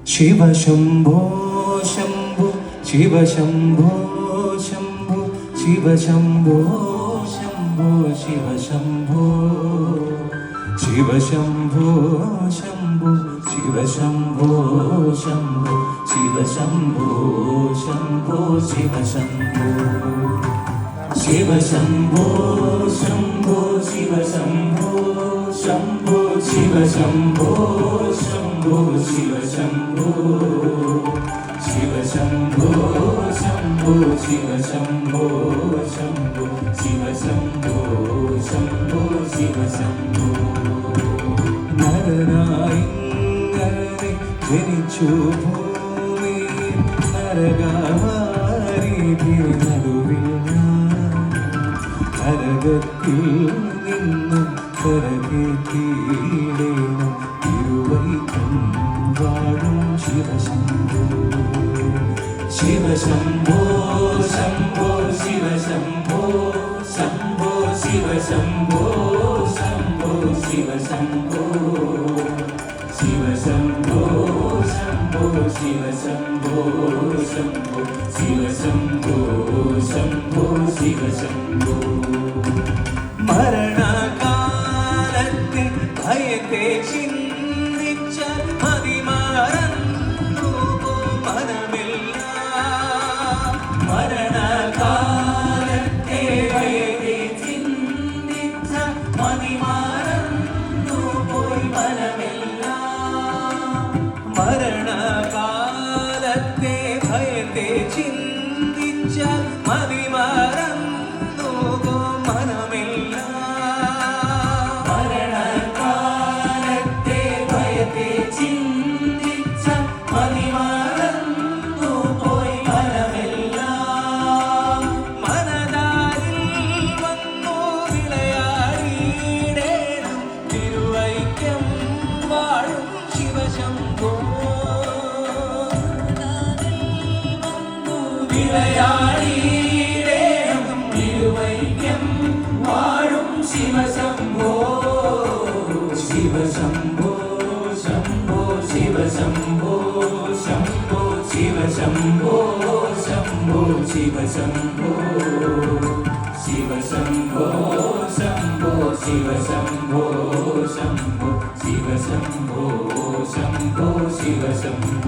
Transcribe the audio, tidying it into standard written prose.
शिव शंभो शंभो शिव शंभो शंभो शिव शंभो शंभो शिव शंभो शिव शंभो शंभो शिव शंभो शंभो शिव शंभो शंभो शिव शंभो शिव शंभो शंभो शिव शंभो शंभो शिव शंभो शंभो शिव शंभो शिव शंभो शंभो शिव शंभो शंभो शिव शंभो शंभो शिव शंभो നരനായിങ്ങനെ ജനിച്ചു ഭൂമി നരകവാരിധി നടുവിൽ നരകത്തിൽ നിന്നും കരകേറ്റിയിടേണം തിരുവൈക്കം വാഴും ശിവശംഭോ ശിവശംഭോ ശംഭോ ശിവശംഭോ ശംഭോ ശിവശംഭോ ശംഭോ ശിവശംഭോ ശിവശംഭോ ശംഭോ ശിവശംഭോ ശംഭോ ശിവശംഭോ ശംഭോ ശിവശംഭോ മരണകാലത്തിൽ ഭയത്തെ ചിന്തിച്ച മതിമറന്നു മനമില്ല മരണകാലത്തെ ഭയത്തെ ചിന്തിച്ച മതിമറന്നു പോയി മനമില്ല മരണകാലത്തെ ഭയത്തെ ചിന്തിച്ച മതിമറന്നു മനമില്ല മരണകാലത്തെ ഭയത്തെ ചിന്തിച്ച മതിമറന്നു പോയി മനമില്ല മനതാരിൽ വന്നു വിളയാടിയിടേണം തിരുവൈക്കം വാഴും ശിവശംഭോ വിളയാടിയിടേണം തിരുവൈക്കം വാഴും ശിവശംഭോ ശിവശംഭോ ശംഭോ ശിവശംഭോ ശംഭോ ശിവശംഭോ ശംഭോ ശിവശംഭോ ശിവശംഭോ ശംഭോ ശിവശംഭോ ശംഭോ ശിവശംഭോ ശംഭോ ശിവശംഭോ